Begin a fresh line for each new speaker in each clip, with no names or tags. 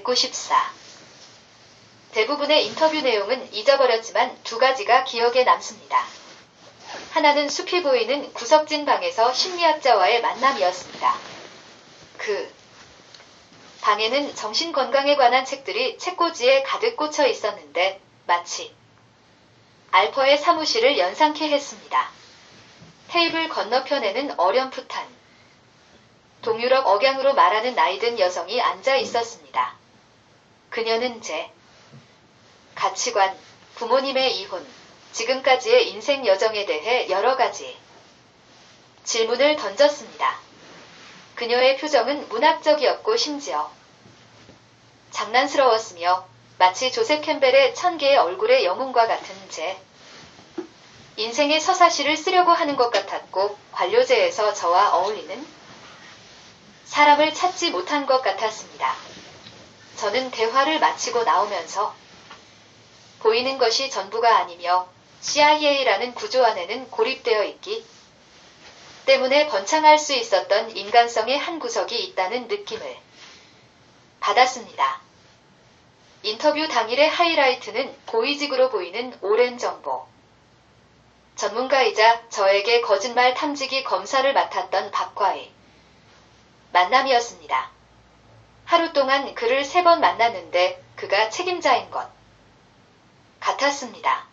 194. 대부분의 인터뷰 내용은 잊어버렸지만 두 가지가 기억에 남습니다. 하나는 숲이 보이는 구석진 방에서 심리학자와의 만남이었습니다. 그 방에는 정신건강에 관한 책들이 책꽂이에 가득 꽂혀 있었는데 마치 알퍼의 사무실을 연상케 했습니다. 테이블 건너편에는 어렴풋한 동유럽 억양으로 말하는 나이든 여성이 앉아 있었습니다. 그녀는 제 가치관, 부모님의 이혼, 지금까지의 인생 여정에 대해 여러 가지 질문을 던졌습니다. 그녀의 표정은 문학적이었고 심지어 장난스러웠으며 마치 조셉 캠벨의 1000개의 얼굴의 영웅과 같은 제 인생의 서사시를 쓰려고 하는 것 같았고 관료제에서 저와 어울리는 사람을 찾지 못한 것 같았습니다. 저는 대화를 마치고 나오면서 보이는 것이 전부가 아니며 CIA라는 구조 안에는 고립되어 있기 때문에 번창할 수 있었던 인간성의 한 구석이 있다는 느낌을 받았습니다. 인터뷰 당일의 하이라이트는 고위직으로 보이는 오랜 정보. 전문가이자 저에게 거짓말 탐지기 검사를 맡았던 박과의 만남이었습니다. 하루 동안 그를 3번 만났는데 그가 책임자인 것 같았습니다.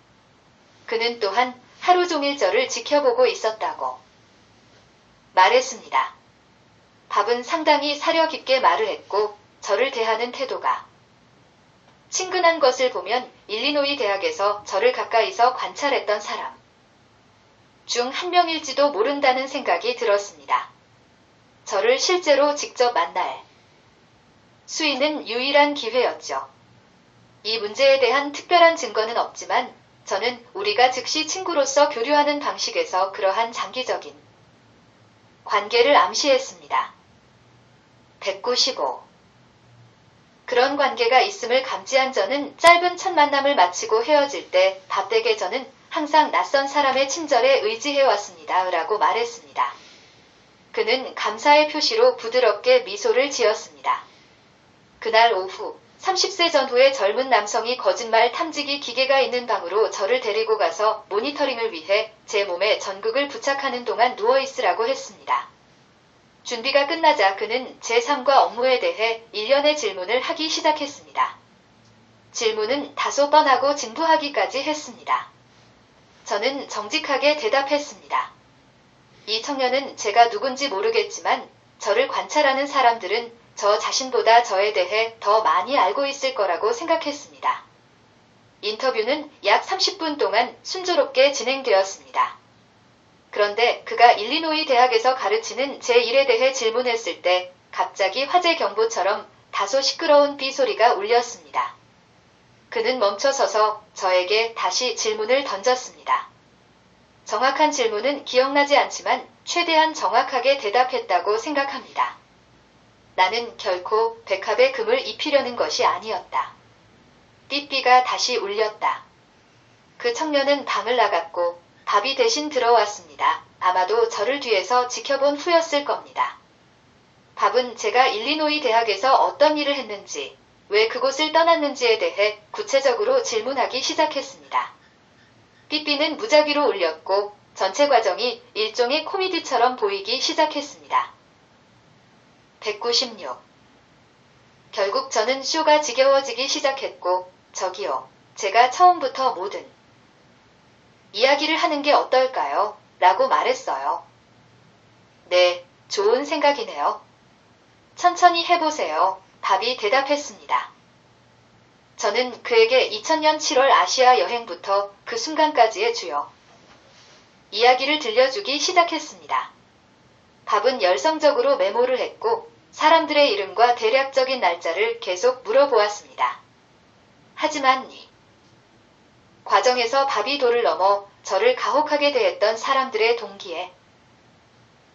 그는 또한 하루 종일 저를 지켜보고 있었다고 말했습니다. 밥은 상당히 사려 깊게 말을 했고 저를 대하는 태도가 친근한 것을 보면 일리노이 대학에서 저를 가까이서 관찰했던 사람 중 한 명일지도 모른다는 생각이 들었습니다. 저를 실제로 직접 만날 수 있는 유일한 기회였죠. 이 문제에 대한 특별한 증거는 없지만 저는 우리가 즉시 친구로서 교류하는 방식에서 그러한 장기적인 관계를 암시했습니다. 195. 그런 관계가 있음을 감지한 저는 짧은 첫 만남을 마치고 헤어질 때 밥댁에 저는 항상 낯선 사람의 친절에 의지해왔습니다. 라고 말했습니다. 그는 감사의 표시로 부드럽게 미소를 지었습니다. 그날 오후 30세 전후의 젊은 남성이 거짓말 탐지기 기계가 있는 방으로 저를 데리고 가서 모니터링을 위해 제 몸에 전극을 부착하는 동안 누워있으라고 했습니다. 준비가 끝나자 그는 제 삶과 업무에 대해 일련의 질문을 하기 시작했습니다. 질문은 다소 뻔하고 진부하기까지 했습니다. 저는 정직하게 대답했습니다. 이 청년은 제가 누군지 모르겠지만 저를 관찰하는 사람들은 저 자신보다 저에 대해 더 많이 알고 있을 거라고 생각했습니다. 인터뷰는 약 30분 동안 순조롭게 진행되었습니다. 그런데 그가 일리노이 대학에서 가르치는 제 일에 대해 질문했을 때 갑자기 화재 경보처럼 다소 시끄러운 삐소리가 울렸습니다. 그는 멈춰서서 저에게 다시 질문을 던졌습니다. 정확한 질문은 기억나지 않지만 최대한 정확하게 대답했다고 생각합니다. 나는 결코 백합의 금을 입히려는 것이 아니었다. 삐삐가 다시 울렸다. 그 청년은 방을 나갔고 밥이 대신 들어왔습니다. 아마도 저를 뒤에서 지켜본 후였을 겁니다. 밥은 제가 일리노이 대학에서 어떤 일을 했는지, 왜 그곳을 떠났는지에 대해 구체적으로 질문하기 시작했습니다. 삐삐는 무작위로 울렸고 전체 과정이 일종의 코미디처럼 보이기 시작했습니다. 196. 결국 저는 쇼가 지겨워지기 시작했고 저기요, 제가 처음부터 모든 이야기를 하는 게 어떨까요? 라고 말했어요. 네, 좋은 생각이네요. 천천히 해보세요. 밥이 대답했습니다. 저는 그에게 2000년 7월 아시아 여행부터 그 순간까지의 주요 이야기를 들려주기 시작했습니다. 밥은 열성적으로 메모를 했고 사람들의 이름과 대략적인 날짜를 계속 물어보았습니다. 하지만 이 과정에서 밥이 도를 넘어 저를 가혹하게 대했던 사람들의 동기에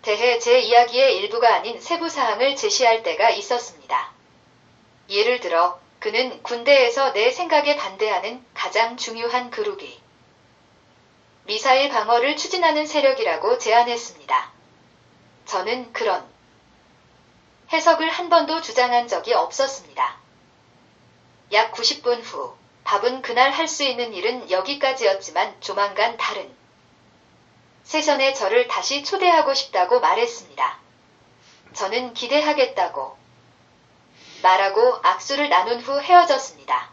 대해 제 이야기의 일부가 아닌 세부 사항을 제시할 때가 있었습니다. 예를 들어 그는 군대에서 내 생각에 반대하는 가장 중요한 그룹이 미사일 방어를 추진하는 세력이라고 제안했습니다. 저는 그런 해석을 한 번도 주장한 적이 없었습니다. 약 90분 후, 밥은 그날 할 수 있는 일은 여기까지였지만 조만간 다른 세션에 저를 다시 초대하고 싶다고 말했습니다. 저는 기대하겠다고 말하고 악수를 나눈 후 헤어졌습니다.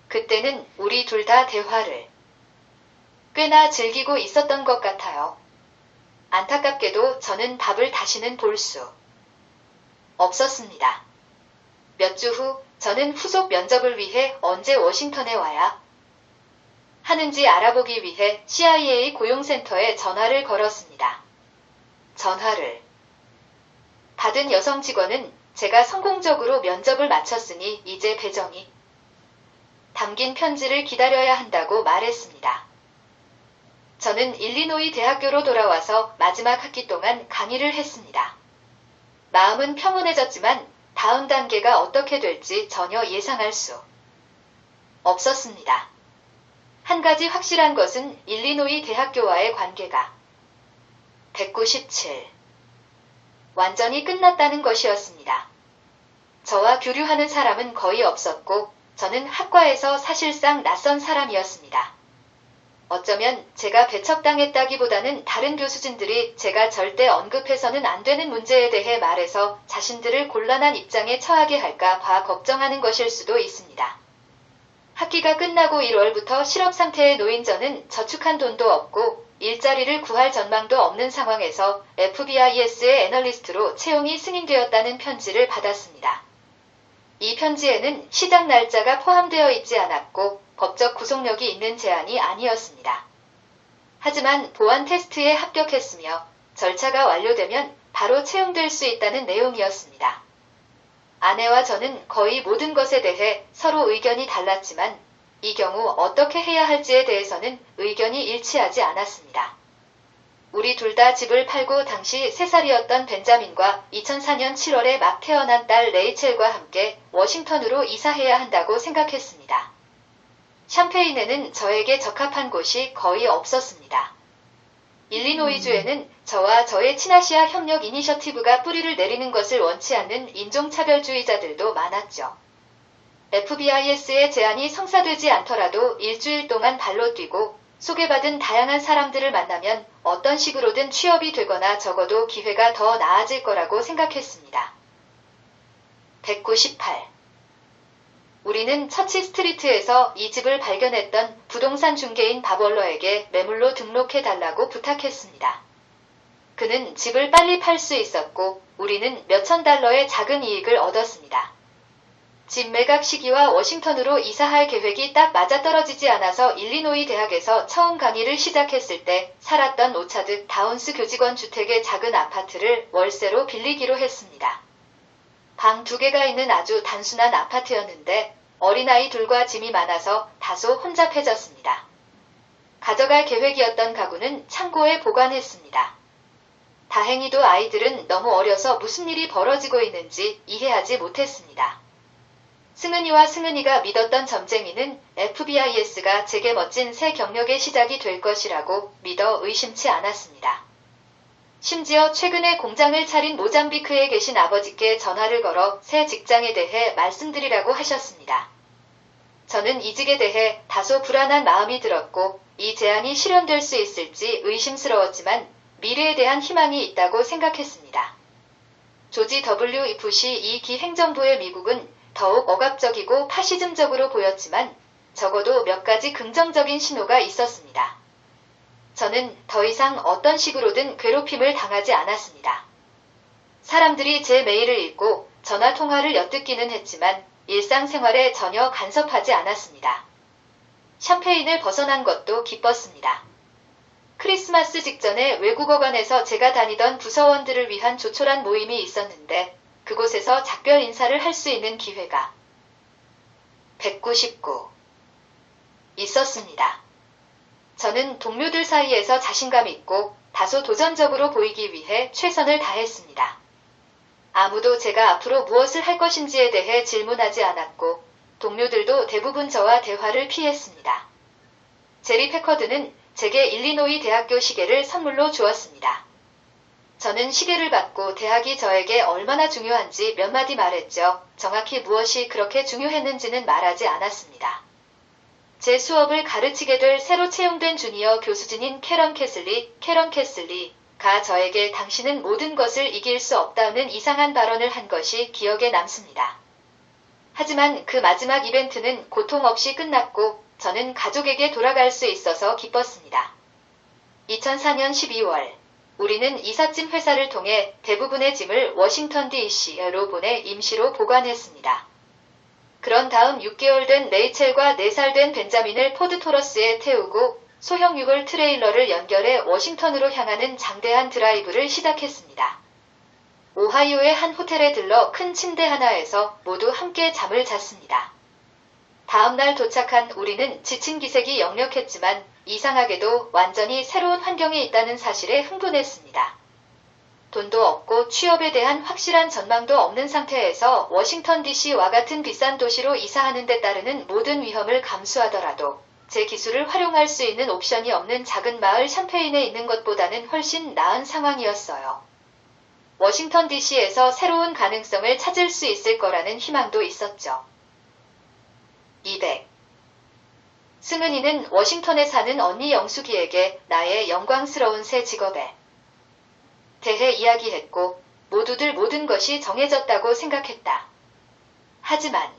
그때는 우리 둘 다 대화를 꽤나 즐기고 있었던 것 같아요. 안타깝게도 저는 밥을 다시는 볼 수 없었습니다. 몇 주 후 저는 후속 면접을 위해 언제 워싱턴에 와야 하는지 알아보기 위해 CIA 고용센터에 전화를 걸었습니다. 전화를 받은 여성 직원은 제가 성공적으로 면접을 마쳤으니 이제 배정이 담긴 편지를 기다려야 한다고 말했습니다. 저는 일리노이 대학교로 돌아와서 마지막 학기 동안 강의를 했습니다. 마음은 평온해졌지만 다음 단계가 어떻게 될지 전혀 예상할 수 없었습니다. 한 가지 확실한 것은 일리노이 대학교와의 관계가 197 완전히 끝났다는 것이었습니다. 저와 교류하는 사람은 거의 없었고 저는 학과에서 사실상 낯선 사람이었습니다. 어쩌면 제가 배척당했다기보다는 다른 교수진들이 제가 절대 언급해서는 안 되는 문제에 대해 말해서 자신들을 곤란한 입장에 처하게 할까 봐 걱정하는 것일 수도 있습니다. 학기가 끝나고 1월부터 실업 상태에 놓인 저는 저축한 돈도 없고 일자리를 구할 전망도 없는 상황에서 FBIS의 애널리스트로 채용이 승인되었다는 편지를 받았습니다. 이 편지에는 시작 날짜가 포함되어 있지 않았고 법적 구속력이 있는 제안이 아니었습니다. 하지만 보안 테스트에 합격했으며 절차가 완료되면 바로 채용될 수 있다는 내용이었습니다. 아내와 저는 거의 모든 것에 대해 서로 의견이 달랐지만 이 경우 어떻게 해야 할지에 대해서는 의견이 일치하지 않았습니다. 우리 둘 다 집을 팔고 당시 3살이었던 벤자민과 2004년 7월에 막 태어난 딸 레이첼과 함께 워싱턴으로 이사해야 한다고 생각했습니다. 샴페인에는 저에게 적합한 곳이 거의 없었습니다. 일리노이주에는 저와 저의 친아시아 협력 이니셔티브가 뿌리를 내리는 것을 원치 않는 인종차별주의자들도 많았죠. FBIS의 제안이 성사되지 않더라도 일주일 동안 발로 뛰고 소개받은 다양한 사람들을 만나면 어떤 식으로든 취업이 되거나 적어도 기회가 더 나아질 거라고 생각했습니다. 198. 우리는 처치 스트리트에서 이 집을 발견했던 부동산 중개인 바벌러에게 매물로 등록해달라고 부탁했습니다. 그는 집을 빨리 팔 수 있었고 우리는 몇천 달러의 작은 이익을 얻었습니다. 집 매각 시기와 워싱턴으로 이사할 계획이 딱 맞아떨어지지 않아서 일리노이 대학에서 처음 강의를 시작했을 때 살았던 오차드 다운스 교직원 주택의 작은 아파트를 월세로 빌리기로 했습니다. 방 2개가 있는 아주 단순한 아파트였는데 어린아이 둘과 짐이 많아서 다소 혼잡해졌습니다. 가져갈 계획이었던 가구는 창고에 보관했습니다. 다행히도 아이들은 너무 어려서 무슨 일이 벌어지고 있는지 이해하지 못했습니다. 승은이와 승은이가 믿었던 점쟁이는 FBIS가 제게 멋진 새 경력의 시작이 될 것이라고 믿어 의심치 않았습니다. 심지어 최근에 공장을 차린 모잠비크에 계신 아버지께 전화를 걸어 새 직장에 대해 말씀드리라고 하셨습니다. 저는 이직에 대해 다소 불안한 마음이 들었고 이 제안이 실현될 수 있을지 의심스러웠지만 미래에 대한 희망이 있다고 생각했습니다. 조지 W. 부시 2기 행정부의 미국은 더욱 억압적이고 파시즘적으로 보였지만 적어도 몇 가지 긍정적인 신호가 있었습니다. 저는 더 이상 어떤 식으로든 괴롭힘을 당하지 않았습니다. 사람들이 제 메일을 읽고 전화 통화를 엿듣기는 했지만 일상생활에 전혀 간섭하지 않았습니다. 샴페인을 벗어난 것도 기뻤습니다. 크리스마스 직전에 외국어관에서 제가 다니던 부서원들을 위한 조촐한 모임이 있었는데 그곳에서 작별 인사를 할 수 있는 기회가 199 있었습니다. 저는 동료들 사이에서 자신감 있고 다소 도전적으로 보이기 위해 최선을 다했습니다. 아무도 제가 앞으로 무엇을 할 것인지에 대해 질문하지 않았고 동료들도 대부분 저와 대화를 피했습니다. 제리 패커드는 제게 일리노이 대학교 시계를 선물로 주었습니다. 저는 시계를 받고 대학이 저에게 얼마나 중요한지 몇 마디 말했죠. 정확히 무엇이 그렇게 중요했는지는 말하지 않았습니다. 제 수업을 가르치게 될 새로 채용된 주니어 교수진인 캐런 캐슬리가 저에게 당신은 모든 것을 이길 수 없다는 이상한 발언을 한 것이 기억에 남습니다. 하지만 그 마지막 이벤트는 고통 없이 끝났고 저는 가족에게 돌아갈 수 있어서 기뻤습니다. 2004년 12월 우리는 이삿짐 회사를 통해 대부분의 짐을 워싱턴 DC로 보내 임시로 보관했습니다. 그런 다음 6개월 된 레이첼과 4살 된 벤자민을 포드 토러스에 태우고 소형 유골 트레일러를 연결해 워싱턴으로 향하는 장대한 드라이브를 시작했습니다. 오하이오의 한 호텔에 들러 큰 침대 하나에서 모두 함께 잠을 잤습니다. 다음 날 도착한 우리는 지친 기색이 역력했지만 이상하게도 완전히 새로운 환경에 있다는 사실에 흥분했습니다. 돈도 없고 취업에 대한 확실한 전망도 없는 상태에서 워싱턴 DC와 같은 비싼 도시로 이사하는 데 따르는 모든 위험을 감수하더라도 제 기술을 활용할 수 있는 옵션이 없는 작은 마을 샴페인에 있는 것보다는 훨씬 나은 상황이었어요. 워싱턴 DC에서 새로운 가능성을 찾을 수 있을 거라는 희망도 있었죠. 200. 승은이는 워싱턴에 사는 언니 영숙이에게 나의 영광스러운 새 직업에 대해 이야기했고 모두들 모든 것이 정해졌다고 생각했다. 하지만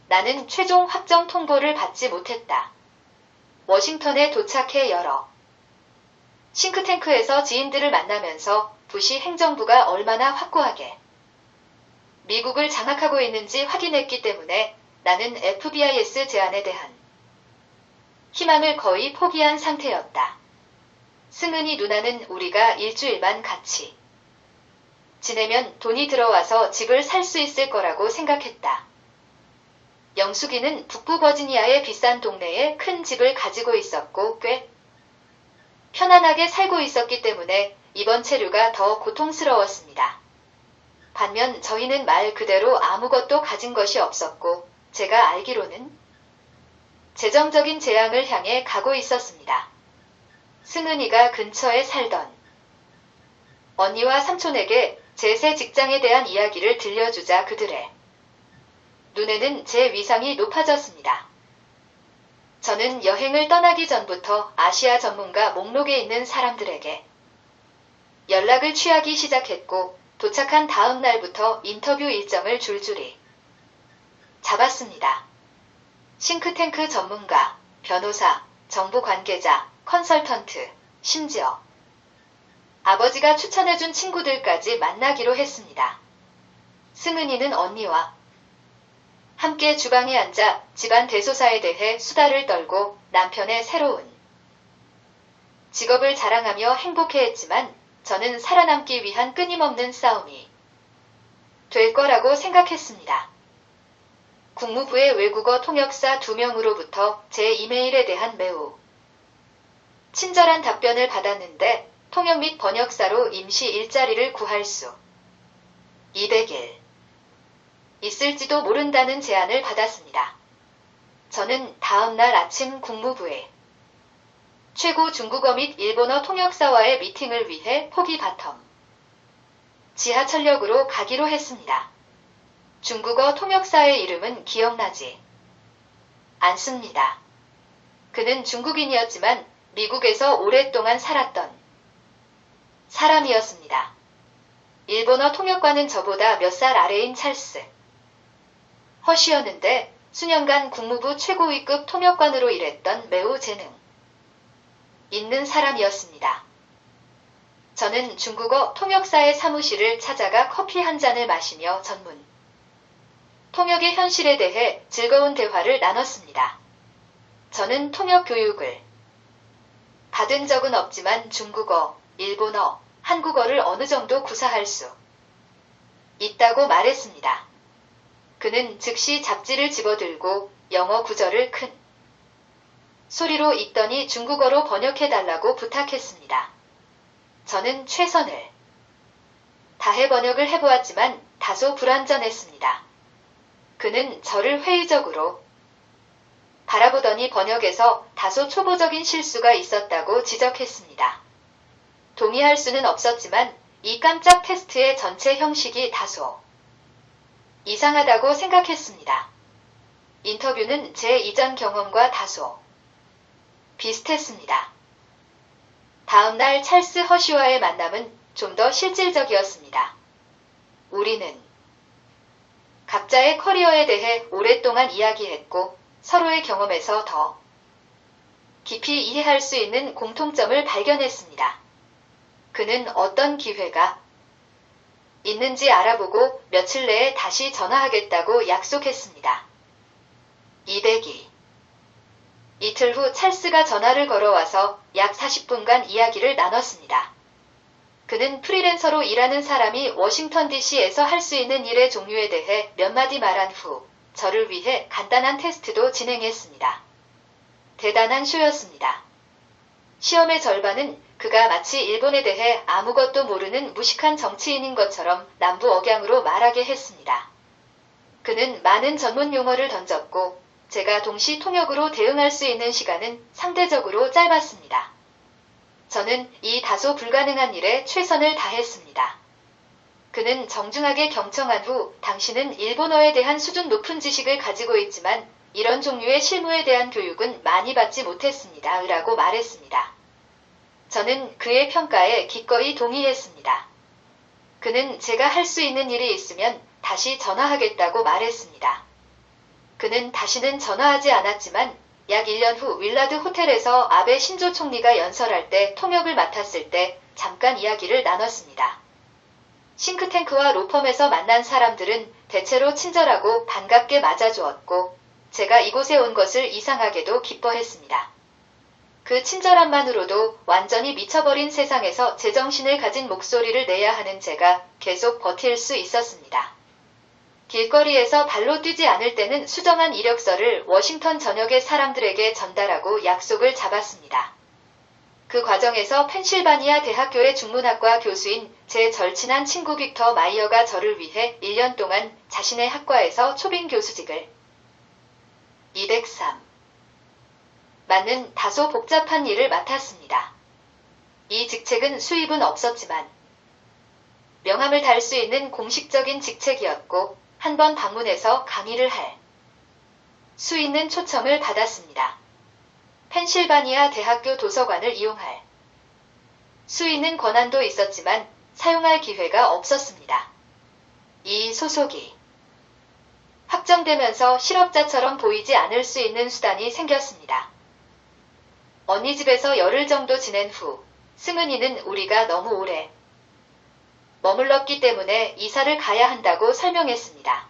나는 최종 확정 통보를 받지 못했다. 워싱턴에 도착해 여러 싱크탱크에서 지인들을 만나면서 부시 행정부가 얼마나 확고하게 미국을 장악하고 있는지 확인했기 때문에 나는 FBIS 제안에 대한 희망을 거의 포기한 상태였다. 승은이 누나는 우리가 일주일만 같이 지내면 돈이 들어와서 집을 살 수 있을 거라고 생각했다. 영숙이는 북부 버지니아의 비싼 동네에 큰 집을 가지고 있었고 꽤 편안하게 살고 있었기 때문에 이번 체류가 더 고통스러웠습니다. 반면 저희는 말 그대로 아무것도 가진 것이 없었고 제가 알기로는 재정적인 재앙을 향해 가고 있었습니다. 승은이가 근처에 살던 언니와 삼촌에게 제 새 직장에 대한 이야기를 들려주자 그들의 눈에는 제 위상이 높아졌습니다. 저는 여행을 떠나기 전부터 아시아 전문가 목록에 있는 사람들에게 연락을 취하기 시작했고 도착한 다음 날부터 인터뷰 일정을 줄줄이 잡았습니다. 싱크탱크 전문가, 변호사, 정부 관계자, 컨설턴트, 심지어 아버지가 추천해준 친구들까지 만나기로 했습니다. 승은이는 언니와 함께 주방에 앉아 집안 대소사에 대해 수다를 떨고 남편의 새로운 직업을 자랑하며 행복해했지만 저는 살아남기 위한 끊임없는 싸움이 될 거라고 생각했습니다. 국무부의 외국어 통역사 2명으로부터 제 이메일에 대한 매우 친절한 답변을 받았는데 통역 및 번역사로 임시 일자리를 구할 수 200일 있을지도 모른다는 제안을 받았습니다. 저는 다음 날 아침 국무부에 최고 중국어 및 일본어 통역사와의 미팅을 위해 포기 바텀 지하철역으로 가기로 했습니다. 중국어 통역사의 이름은 기억나지 않습니다. 그는 중국인이었지만 미국에서 오랫동안 살았던 사람이었습니다. 일본어 통역과는 저보다 몇 살 아래인 찰스 허쉬였는데 수년간 국무부 최고위급 통역관으로 일했던 매우 재능 있는 사람이었습니다. 저는 중국어 통역사의 사무실을 찾아가 커피 한 잔을 마시며 전문 통역의 현실에 대해 즐거운 대화를 나눴습니다. 저는 통역 교육을 받은 적은 없지만 중국어, 일본어, 한국어를 어느 정도 구사할 수 있다고 말했습니다. 그는 즉시 잡지를 집어들고 영어 구절을 큰 소리로 읽더니 중국어로 번역해달라고 부탁했습니다. 저는 최선을 다해 번역을 해보았지만 다소 불완전했습니다. 그는 저를 회의적으로 바라보더니 번역에서 다소 초보적인 실수가 있었다고 지적했습니다. 동의할 수는 없었지만 이 깜짝 테스트의 전체 형식이 다소 이상하다고 생각했습니다. 인터뷰는 제 이전 경험과 다소 비슷했습니다. 다음 날 찰스 허쉬와의 만남은 좀 더 실질적이었습니다. 우리는 각자의 커리어에 대해 오랫동안 이야기했고 서로의 경험에서 더 깊이 이해할 수 있는 공통점을 발견했습니다. 그는 어떤 기회가 있는지 알아보고 며칠 내에 다시 전화하겠다고 약속했습니다. 202. 이틀 후 찰스가 전화를 걸어와서 약 40분간 이야기를 나눴습니다. 그는 프리랜서로 일하는 사람이 워싱턴 DC에서 할 수 있는 일의 종류에 대해 몇 마디 말한 후 저를 위해 간단한 테스트도 진행했습니다. 대단한 쇼였습니다. 시험의 절반은 그가 마치 일본에 대해 아무것도 모르는 무식한 정치인인 것처럼 남부 억양으로 말하게 했습니다. 그는 많은 전문 용어를 던졌고 제가 동시 통역으로 대응할 수 있는 시간은 상대적으로 짧았습니다. 저는 이 다소 불가능한 일에 최선을 다했습니다. 그는 정중하게 경청한 후 당신은 일본어에 대한 수준 높은 지식을 가지고 있지만 이런 종류의 실무에 대한 교육은 많이 받지 못했습니다. 라고 말했습니다. 저는 그의 평가에 기꺼이 동의했습니다. 그는 제가 할 수 있는 일이 있으면 다시 전화하겠다고 말했습니다. 그는 다시는 전화하지 않았지만 약 1년 후 윌라드 호텔에서 아베 신조 총리가 연설할 때 통역을 맡았을 때 잠깐 이야기를 나눴습니다. 싱크탱크와 로펌에서 만난 사람들은 대체로 친절하고 반갑게 맞아주었고 제가 이곳에 온 것을 이상하게도 기뻐했습니다. 그 친절함만으로도 완전히 미쳐버린 세상에서 제정신을 가진 목소리를 내야 하는 제가 계속 버틸 수 있었습니다. 길거리에서 발로 뛰지 않을 때는 수정한 이력서를 워싱턴 전역의 사람들에게 전달하고 약속을 잡았습니다. 그 과정에서 펜실바니아 대학교의 중문학과 교수인 제 절친한 친구 빅터 마이어가 저를 위해 1년 동안 자신의 학과에서 초빙 교수직을 203. 맞는 다소 복잡한 일을 맡았습니다. 이 직책은 수입은 없었지만 명함을 달 수 있는 공식적인 직책이었고 한 번 방문해서 강의를 할 수 있는 초청을 받았습니다. 펜실바니아 대학교 도서관을 이용할 수 있는 권한도 있었지만 사용할 기회가 없었습니다. 이 소속이 확정되면서 실업자처럼 보이지 않을 수 있는 수단이 생겼습니다. 언니 집에서 열흘 정도 지낸 후 승은이는 우리가 너무 오래 머물렀기 때문에 이사를 가야 한다고 설명했습니다.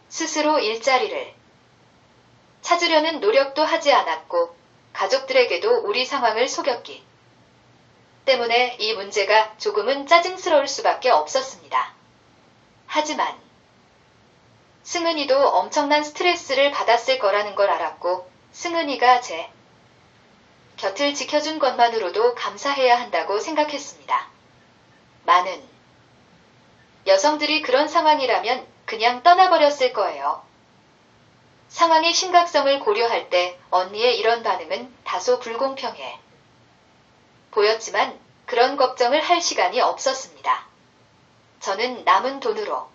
스스로 일자리를 찾으려는 노력도 하지 않았고 가족들에게도 우리 상황을 속였기 때문에 이 문제가 조금은 짜증스러울 수밖에 없었습니다. 하지만 승은이도 엄청난 스트레스를 받았을 거라는 걸 알았고 승은이가 제 곁을 지켜준 것만으로도 감사해야 한다고 생각했습니다. 많은 여성들이 그런 상황이라면 그냥 떠나버렸을 거예요. 상황의 심각성을 고려할 때 언니의 이런 반응은 다소 불공평해 보였지만 그런 걱정을 할 시간이 없었습니다. 저는 남은 돈으로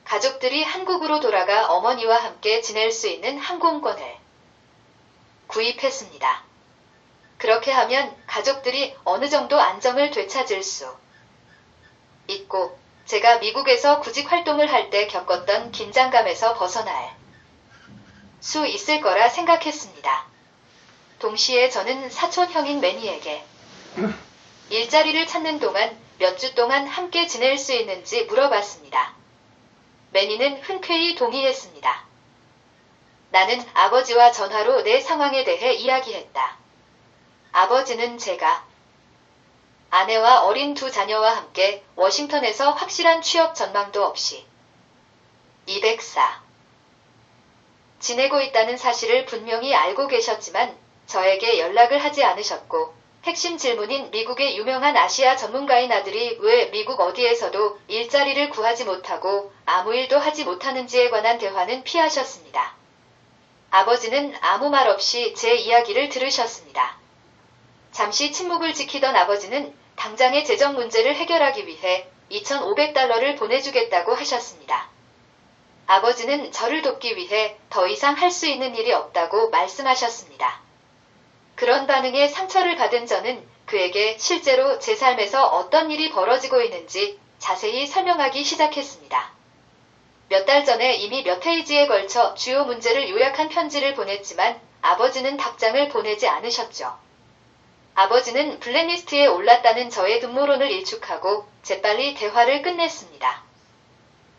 가족들이 한국으로 돌아가 어머니와 함께 지낼 수 있는 항공권을 구입했습니다. 그렇게 하면 가족들이 어느 정도 안정을 되찾을 수 있고 제가 미국에서 구직 활동을 할 때 겪었던 긴장감에서 벗어날 수 있을 거라 생각했습니다. 동시에 저는 사촌 형인 매니에게 일자리를 찾는 동안 몇 주 동안 함께 지낼 수 있는지 물어봤습니다. 매니는 흔쾌히 동의했습니다. 나는 아버지와 전화로 내 상황에 대해 이야기했다. 아버지는 제가 아내와 어린 두 자녀와 함께 워싱턴에서 확실한 취업 전망도 없이 204 지내고 있다는 사실을 분명히 알고 계셨지만 저에게 연락을 하지 않으셨고 핵심 질문인 미국의 유명한 아시아 전문가인 아들이 왜 미국 어디에서도 일자리를 구하지 못하고 아무 일도 하지 못하는지에 관한 대화는 피하셨습니다. 아버지는 아무 말 없이 제 이야기를 들으셨습니다. 잠시 침묵을 지키던 아버지는 당장의 재정 문제를 해결하기 위해 $2,500를 보내주겠다고 하셨습니다. 아버지는 저를 돕기 위해 더 이상 할 수 있는 일이 없다고 말씀하셨습니다. 그런 반응에 상처를 받은 저는 그에게 실제로 제 삶에서 어떤 일이 벌어지고 있는지 자세히 설명하기 시작했습니다. 몇 달 전에 이미 몇 페이지에 걸쳐 주요 문제를 요약한 편지를 보냈지만 아버지는 답장을 보내지 않으셨죠. 아버지는 블랙리스트에 올랐다는 저의 음모론을 일축하고 재빨리 대화를 끝냈습니다.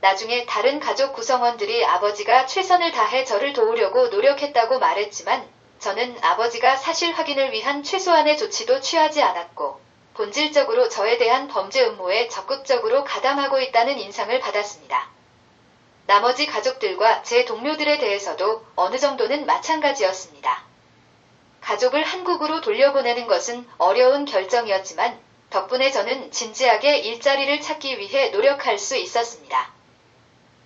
나중에 다른 가족 구성원들이 아버지가 최선을 다해 저를 도우려고 노력했다고 말했지만 저는 아버지가 사실 확인을 위한 최소한의 조치도 취하지 않았고 본질적으로 저에 대한 범죄 음모에 적극적으로 가담하고 있다는 인상을 받았습니다. 나머지 가족들과 제 동료들에 대해서도 어느 정도는 마찬가지였습니다. 가족을 한국으로 돌려보내는 것은 어려운 결정이었지만 덕분에 저는 진지하게 일자리를 찾기 위해 노력할 수 있었습니다.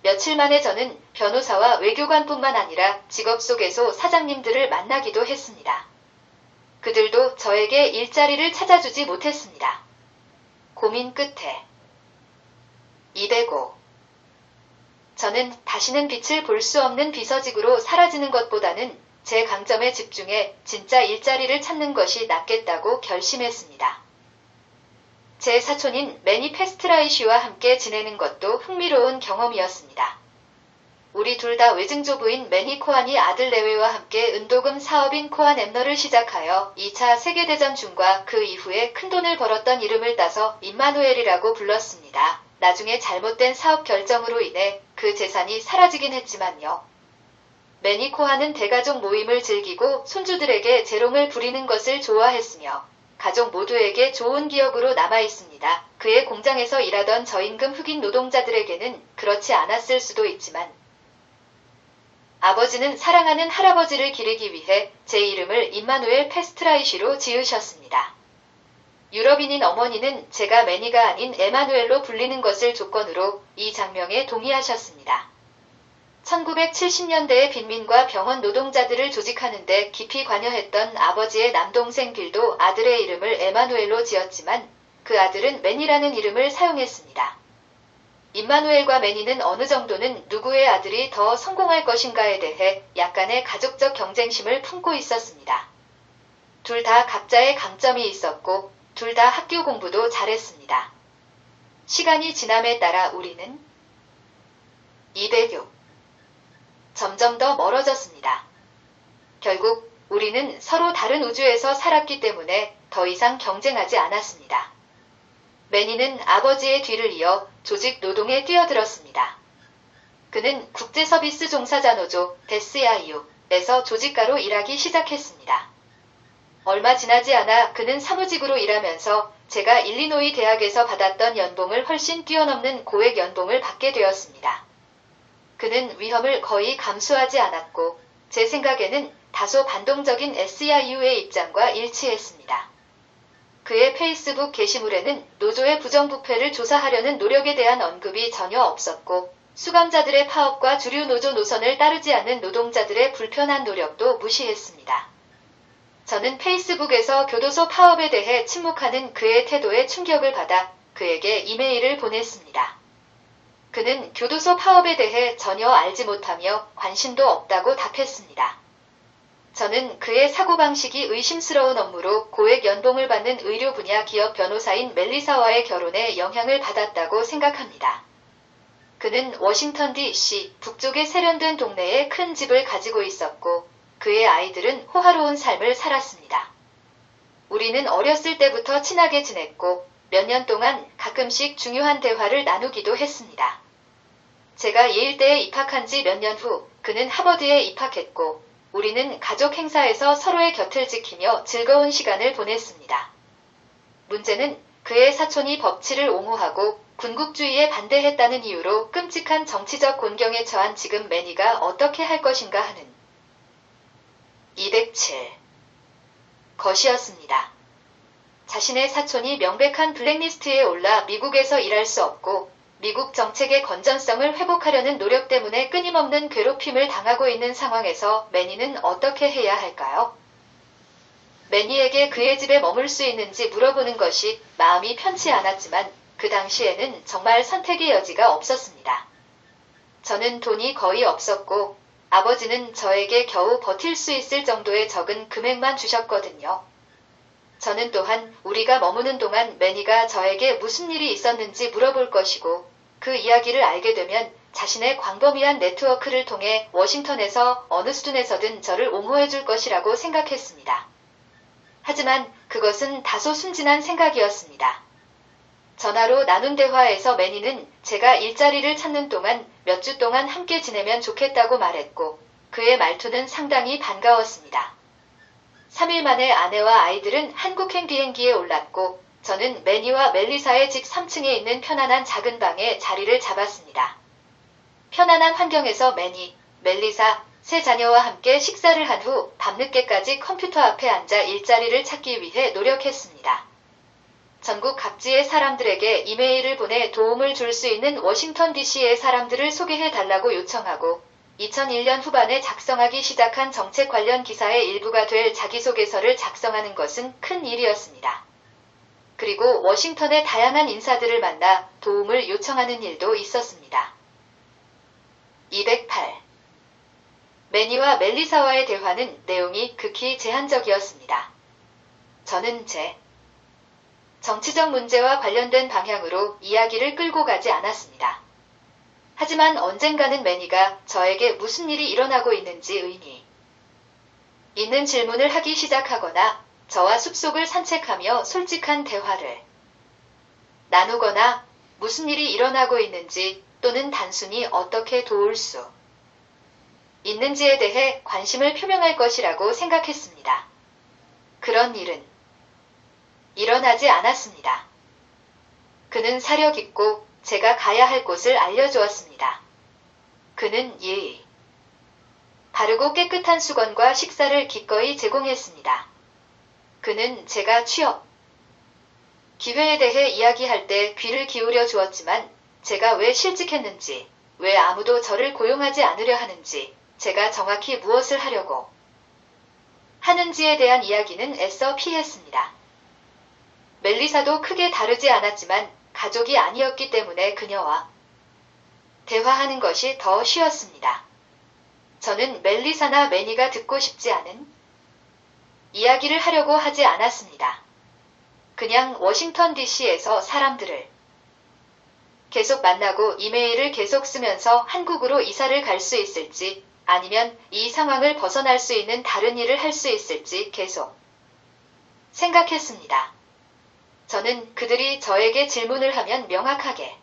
며칠 만에 저는 변호사와 외교관뿐만 아니라 직업소개소 사장님들을 만나기도 했습니다. 그들도 저에게 일자리를 찾아주지 못했습니다. 고민 끝에 205. 저는 다시는 빛을 볼 수 없는 비서직으로 사라지는 것보다는 제 강점에 집중해 진짜 일자리를 찾는 것이 낫겠다고 결심했습니다. 제 사촌인 매니 페스트라이시와 함께 지내는 것도 흥미로운 경험이었습니다. 우리 둘 다 외증조부인 매니 코안이 아들 레웨와 함께 은도금 사업인 코안 엠너를 시작하여 2차 세계대전 중과 그 이후에 큰돈을 벌었던 이름을 따서 임마누엘이라고 불렀습니다. 나중에 잘못된 사업 결정으로 인해 그 재산이 사라지긴 했지만요. 매니 코안은 대가족 모임을 즐기고 손주들에게 재롱을 부리는 것을 좋아했으며 가족 모두에게 좋은 기억으로 남아있습니다. 그의 공장에서 일하던 저임금 흑인 노동자들에게는 그렇지 않았을 수도 있지만 아버지는 사랑하는 할아버지를 기리기 위해 제 이름을 임마누엘 페스트라이시로 지으셨습니다. 유럽인인 어머니는 제가 매니가 아닌 에마누엘로 불리는 것을 조건으로 이 장명에 동의하셨습니다. 1970년대에 빈민과 병원 노동자들을 조직하는데 깊이 관여했던 아버지의 남동생 빌도 아들의 이름을 에마누엘로 지었지만 그 아들은 매니라는 이름을 사용했습니다. 임마누엘과 매니는 어느 정도는 누구의 아들이 더 성공할 것인가에 대해 약간의 가족적 경쟁심을 품고 있었습니다. 둘 다 각자의 강점이 있었고 둘 다 학교 공부도 잘했습니다. 시간이 지남에 따라 우리는 206. 점점 더 멀어졌습니다. 결국 우리는 서로 다른 우주에서 살았기 때문에 더 이상 경쟁하지 않았습니다. 매니는 아버지의 뒤를 이어 조직 노동에 뛰어들었습니다. 그는 국제서비스 종사자 노조 데스야이유에서 조직가로 일하기 시작했습니다. 얼마 지나지 않아 그는 사무직으로 일하면서 제가 일리노이 대학에서 받았던 연봉을 훨씬 뛰어넘는 고액 연봉을 받게 되었습니다. 그는 위험을 거의 감수하지 않았고 제 생각에는 다소 반동적인 SIU의 입장과 일치했습니다. 그의 페이스북 게시물에는 노조의 부정부패를 조사하려는 노력에 대한 언급이 전혀 없었고 수감자들의 파업과 주류 노조 노선을 따르지 않는 노동자들의 불편한 노력도 무시했습니다. 저는 페이스북에서 교도소 파업에 대해 침묵하는 그의 태도에 충격을 받아 그에게 이메일을 보냈습니다. 그는 교도소 파업에 대해 전혀 알지 못하며 관심도 없다고 답했습니다. 저는 그의 사고방식이 의심스러운 업무로 고액 연봉을 받는 의료 분야 기업 변호사인 멜리사와의 결혼에 영향을 받았다고 생각합니다. 그는 워싱턴 DC 북쪽의 세련된 동네에 큰 집을 가지고 있었고 그의 아이들은 호화로운 삶을 살았습니다. 우리는 어렸을 때부터 친하게 지냈고 몇 년 동안 가끔씩 중요한 대화를 나누기도 했습니다. 제가 예일대에 입학한 지 몇 년 후 그는 하버드에 입학했고 우리는 가족 행사에서 서로의 곁을 지키며 즐거운 시간을 보냈습니다. 문제는 그의 사촌이 법치를 옹호하고 군국주의에 반대했다는 이유로 끔찍한 정치적 곤경에 처한 지금 매니가 어떻게 할 것인가 하는 207. 것이었습니다. 자신의 사촌이 명백한 블랙리스트에 올라 미국에서 일할 수 없고 미국 정책의 건전성을 회복하려는 노력 때문에 끊임없는 괴롭힘을 당하고 있는 상황에서 매니는 어떻게 해야 할까요? 매니에게 그의 집에 머물 수 있는지 물어보는 것이 마음이 편치 않았지만 그 당시에는 정말 선택의 여지가 없었습니다. 저는 돈이 거의 없었고 아버지는 저에게 겨우 버틸 수 있을 정도의 적은 금액만 주셨거든요. 저는 또한 우리가 머무는 동안 매니가 저에게 무슨 일이 있었는지 물어볼 것이고 그 이야기를 알게 되면 자신의 광범위한 네트워크를 통해 워싱턴에서 어느 수준에서든 저를 옹호해 줄 것이라고 생각했습니다. 하지만 그것은 다소 순진한 생각이었습니다. 전화로 나눈 대화에서 매니는 제가 일자리를 찾는 동안 몇 주 동안 함께 지내면 좋겠다고 말했고 그의 말투는 상당히 반가웠습니다. 3일 만에 아내와 아이들은 한국행 비행기에 올랐고 저는 매니와 멜리사의 집 3층에 있는 편안한 작은 방에 자리를 잡았습니다. 편안한 환경에서 매니, 멜리사, 세 자녀와 함께 식사를 한 후 밤늦게까지 컴퓨터 앞에 앉아 일자리를 찾기 위해 노력했습니다. 전국 각지의 사람들에게 이메일을 보내 도움을 줄 수 있는 워싱턴 DC의 사람들을 소개해 달라고 요청하고 2001년 후반에 작성하기 시작한 정책 관련 기사의 일부가 될 자기소개서를 작성하는 것은 큰 일이었습니다. 그리고 워싱턴의 다양한 인사들을 만나 도움을 요청하는 일도 있었습니다. 208. 매니와 멜리사와의 대화는 내용이 극히 제한적이었습니다. 저는 제 정치적 문제와 관련된 방향으로 이야기를 끌고 가지 않았습니다. 하지만 언젠가는 매니가 저에게 무슨 일이 일어나고 있는지 의미 있는 질문을 하기 시작하거나 저와 숲속을 산책하며 솔직한 대화를 나누거나 무슨 일이 일어나고 있는지 또는 단순히 어떻게 도울 수 있는지에 대해 관심을 표명할 것이라고 생각했습니다. 그런 일은 일어나지 않았습니다. 그는 사력 있고 제가 가야 할 곳을 알려주었습니다. 그는 예의 바르고 깨끗한 수건과 식사를 기꺼이 제공했습니다. 그는 제가 취업 기회에 대해 이야기할 때 귀를 기울여 주었지만 제가 왜 실직했는지, 왜 아무도 저를 고용하지 않으려 하는지, 제가 정확히 무엇을 하려고 하는지에 대한 이야기는 애써 피했습니다. 멜리사도 크게 다르지 않았지만 가족이 아니었기 때문에 그녀와 대화하는 것이 더 쉬웠습니다. 저는 멜리사나 매니가 듣고 싶지 않은 이야기를 하려고 하지 않았습니다. 그냥 워싱턴 DC에서 사람들을 계속 만나고 이메일을 계속 쓰면서 한국으로 이사를 갈 수 있을지 아니면 이 상황을 벗어날 수 있는 다른 일을 할 수 있을지 계속 생각했습니다. 저는 그들이 저에게 질문을 하면 명확하게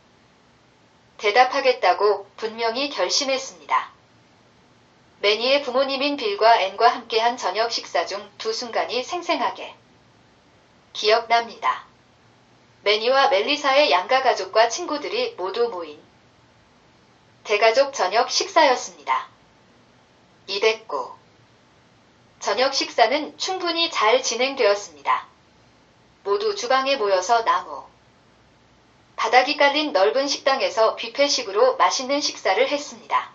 대답하겠다고 분명히 결심했습니다. 매니의 부모님인 빌과 앤과 함께한 저녁 식사 중 두 순간이 생생하게 기억납니다. 매니와 멜리사의 양가 가족과 친구들이 모두 모인 대가족 저녁 식사였습니다. 209. 저녁 식사는 충분히 잘 진행되었습니다. 모두 주방에 모여서 나무 바닥이 깔린 넓은 식당에서 뷔페식으로 맛있는 식사를 했습니다.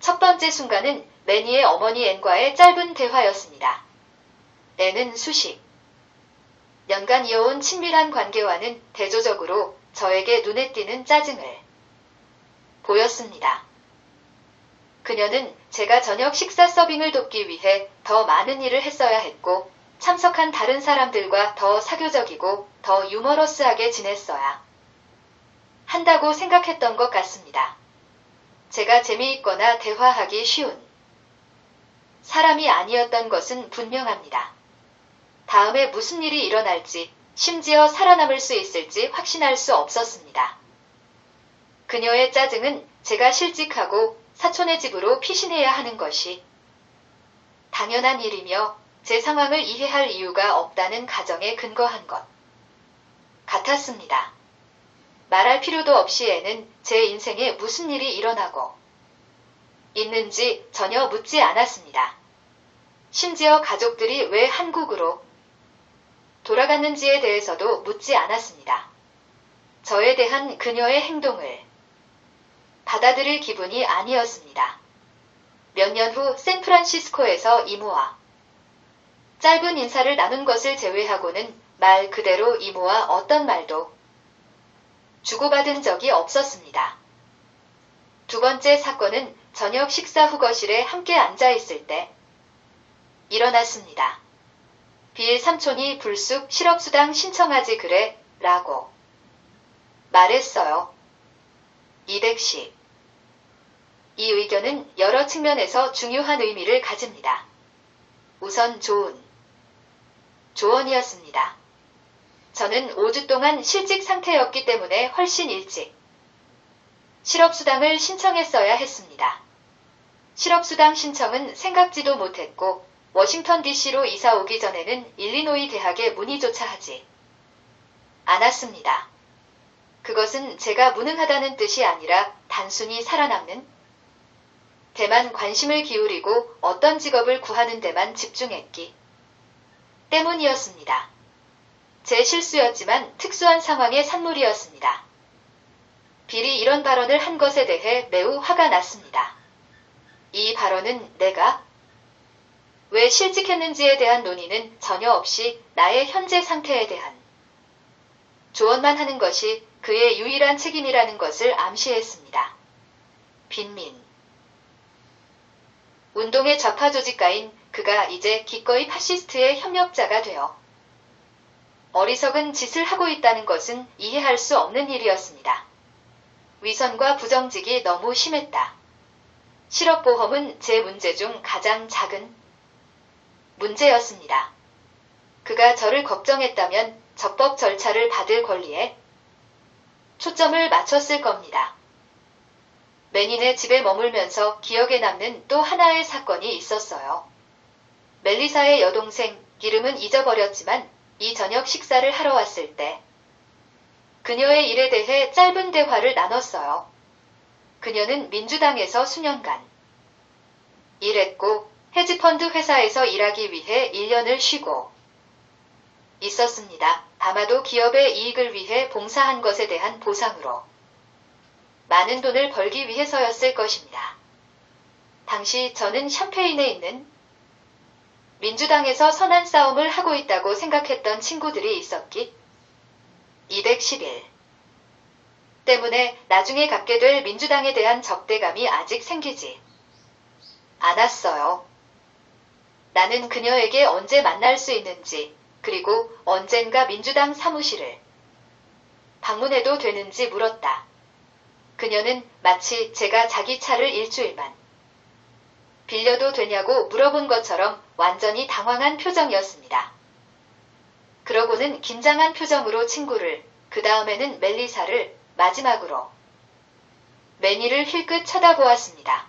첫 번째 순간은 매니의 어머니 앤과의 짧은 대화였습니다. 앤은 수십 년간 이어온 친밀한 관계와는 대조적으로 저에게 눈에 띄는 짜증을 보였습니다. 그녀는 제가 저녁 식사 서빙을 돕기 위해 더 많은 일을 했어야 했고 참석한 다른 사람들과 더 사교적이고 더 유머러스하게 지냈어야 한다고 생각했던 것 같습니다. 제가 재미있거나 대화하기 쉬운 사람이 아니었던 것은 분명합니다. 다음에 무슨 일이 일어날지, 심지어 살아남을 수 있을지 확신할 수 없었습니다. 그녀의 짜증은 제가 실직하고 사촌의 집으로 피신해야 하는 것이 당연한 일이며 제 상황을 이해할 이유가 없다는 가정에 근거한 것 같았습니다. 말할 필요도 없이 애는 제 인생에 무슨 일이 일어나고 있는지 전혀 묻지 않았습니다. 심지어 가족들이 왜 한국으로 돌아갔는지에 대해서도 묻지 않았습니다. 저에 대한 그녀의 행동을 받아들일 기분이 아니었습니다. 몇 년 후 샌프란시스코에서 이모와 짧은 인사를 나눈 것을 제외하고는 말 그대로 이모와 어떤 말도 주고받은 적이 없었습니다. 두 번째 사건은 저녁 식사 후 거실에 함께 앉아 있을 때 일어났습니다. 빌 삼촌이 불쑥 실업수당 신청하지 그래 라고 말했어요. 210. 이 의견은 여러 측면에서 중요한 의미를 가집니다. 우선 좋은 조언이었습니다. 저는 5주 동안 실직 상태였기 때문에 훨씬 일찍 실업수당을 신청했어야 했습니다. 실업수당 신청은 생각지도 못했고 워싱턴 DC로 이사 오기 전에는 일리노이 대학에 문의조차 하지 않았습니다. 그것은 제가 무능하다는 뜻이 아니라 단순히 살아남는 데만 관심을 기울이고 어떤 직업을 구하는 데만 집중했기 때문이었습니다. 제 실수였지만 특수한 상황의 산물이었습니다. 빌이 이런 발언을 한 것에 대해 매우 화가 났습니다. 이 발언은 내가 왜 실직했는지에 대한 논의는 전혀 없이 나의 현재 상태에 대한 조언만 하는 것이 그의 유일한 책임이라는 것을 암시했습니다. 빈민 운동의 좌파 조직가인 그가 이제 기꺼이 파시스트의 협력자가 되어 어리석은 짓을 하고 있다는 것은 이해할 수 없는 일이었습니다. 위선과 부정직이 너무 심했다. 실업보험은 제 문제 중 가장 작은 문제였습니다. 그가 저를 걱정했다면 적법 절차를 받을 권리에 초점을 맞췄을 겁니다. 매닌의 집에 머물면서 기억에 남는 또 하나의 사건이 있었어요. 멜리사의 여동생, 이름은 잊어버렸지만 이 저녁 식사를 하러 왔을 때 그녀의 일에 대해 짧은 대화를 나눴어요. 그녀는 민주당에서 수년간 일했고 헤지펀드 회사에서 일하기 위해 1년을 쉬고 있었습니다. 아마도 기업의 이익을 위해 봉사한 것에 대한 보상으로 많은 돈을 벌기 위해서였을 것입니다. 당시 저는 샴페인에 있는 민주당에서 선한 싸움을 하고 있다고 생각했던 친구들이 있었기 211 때문에 나중에 갖게 될 민주당에 대한 적대감이 아직 생기지 않았어요. 나는 그녀에게 언제 만날 수 있는지 그리고 언젠가 민주당 사무실을 방문해도 되는지 물었다. 그녀는 마치 제가 자기 차를 일주일만 빌려도 되냐고 물어본 것처럼 완전히 당황한 표정이었습니다. 그러고는 긴장한 표정으로 친구를, 그 다음에는 멜리사를, 마지막으로 매니를 힐끗 쳐다보았습니다.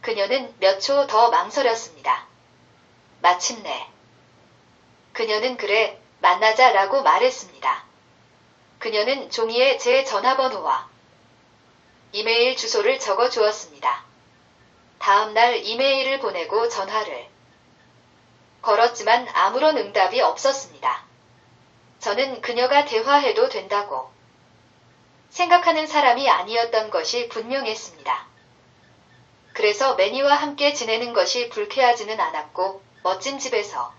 그녀는 몇 초 더 망설였습니다. 마침내 그녀는 그래, 만나자 라고 말했습니다. 그녀는 종이에 제 전화번호와 이메일 주소를 적어 주었습니다. 다음 날 이메일을 보내고 전화를 걸었지만 아무런 응답이 없었습니다. 저는 그녀가 대화해도 된다고 생각하는 사람이 아니었던 것이 분명했습니다. 그래서 매니와 함께 지내는 것이 불쾌하지는 않았고 멋진 집에서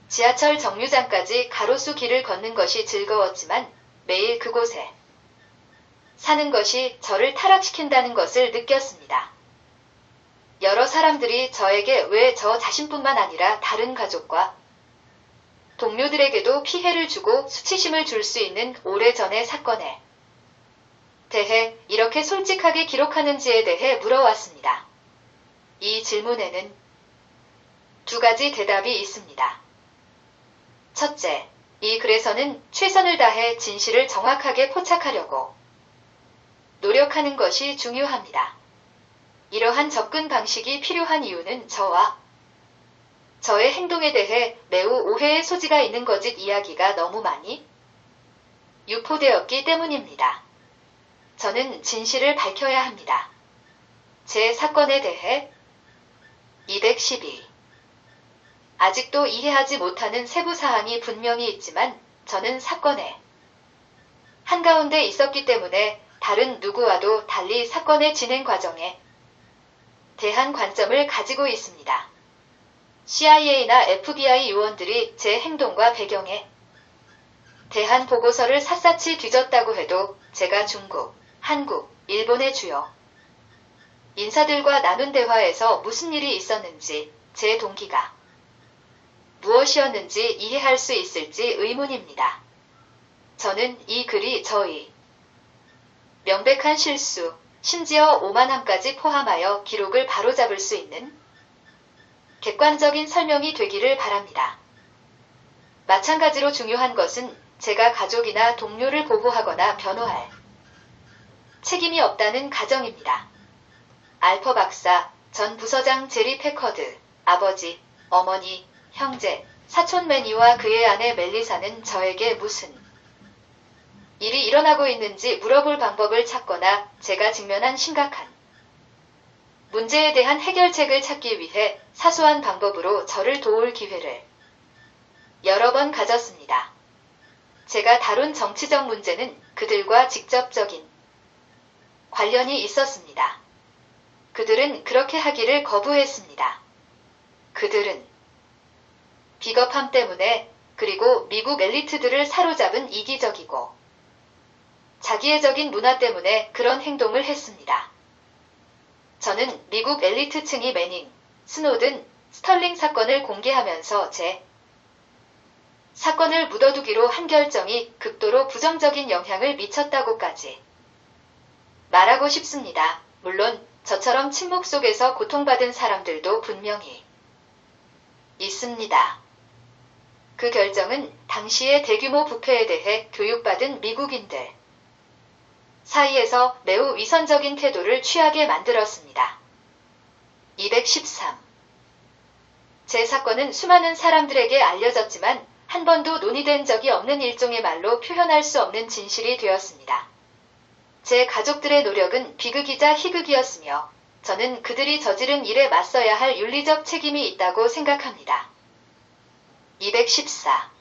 지하철 정류장까지 가로수 길을 걷는 것이 즐거웠지만 매일 그곳에 사는 것이 저를 타락시킨다는 것을 느꼈습니다. 여러 사람들이 저에게 왜 저 자신뿐만 아니라 다른 가족과 동료들에게도 피해를 주고 수치심을 줄 수 있는 오래전의 사건에 대해 이렇게 솔직하게 기록하는지에 대해 물어왔습니다. 이 질문에는 두 가지 대답이 있습니다. 첫째, 이 글에서는 최선을 다해 진실을 정확하게 포착하려고 노력하는 것이 중요합니다. 이러한 접근 방식이 필요한 이유는 저와 저의 행동에 대해 매우 오해의 소지가 있는 거짓 이야기가 너무 많이 유포되었기 때문입니다. 저는 진실을 밝혀야 합니다. 제 사건에 대해 212 아직도 이해하지 못하는 세부 사항이 분명히 있지만 저는 사건의 한가운데 있었기 때문에 다른 누구와도 달리 사건의 진행 과정에 대한 관점을 가지고 있습니다. CIA나 FBI 요원들이 제 행동과 배경에 대한 보고서를 샅샅이 뒤졌다고 해도 제가 중국, 한국, 일본의 주요 인사들과 나눈 대화에서 무슨 일이 있었는지, 제 동기가 무엇이었는지 이해할 수 있을지 의문입니다. 저는 이 글이 저희 명백한 실수, 심지어 오만함까지 포함하여 기록을 바로잡을 수 있는 객관적인 설명이 되기를 바랍니다. 마찬가지로 중요한 것은 제가 가족이나 동료를 보호하거나 변호할 책임이 없다는 가정입니다. 알퍼 박사, 전 부서장 제리 패커드, 아버지, 어머니, 형제, 사촌 매니와 그의 아내 멜리사는 저에게 무슨 일이 일어나고 있는지 물어볼 방법을 찾거나 제가 직면한 심각한 문제에 대한 해결책을 찾기 위해 사소한 방법으로 저를 도울 기회를 여러 번 가졌습니다. 제가 다룬 정치적 문제는 그들과 직접적인 관련이 있었습니다. 그들은 그렇게 하기를 거부했습니다. 그들은 비겁함 때문에 그리고 미국 엘리트들을 사로잡은 이기적이고 자기애적인 문화 때문에 그런 행동을 했습니다. 저는 미국 엘리트층이 매닝, 스노든, 스털링 사건을 공개하면서 제 사건을 묻어두기로 한 결정이 극도로 부정적인 영향을 미쳤다고까지 말하고 싶습니다. 물론 저처럼 침묵 속에서 고통받은 사람들도 분명히 있습니다. 그 결정은 당시의 대규모 부패에 대해 교육받은 미국인들 사이에서 매우 위선적인 태도를 취하게 만들었습니다. 213. 제 사건은 수많은 사람들에게 알려졌지만 한 번도 논의된 적이 없는 일종의 말로 표현할 수 없는 진실이 되었습니다. 제 가족들의 노력은 비극이자 희극이었으며 저는 그들이 저지른 일에 맞서야 할 윤리적 책임이 있다고 생각합니다. 214.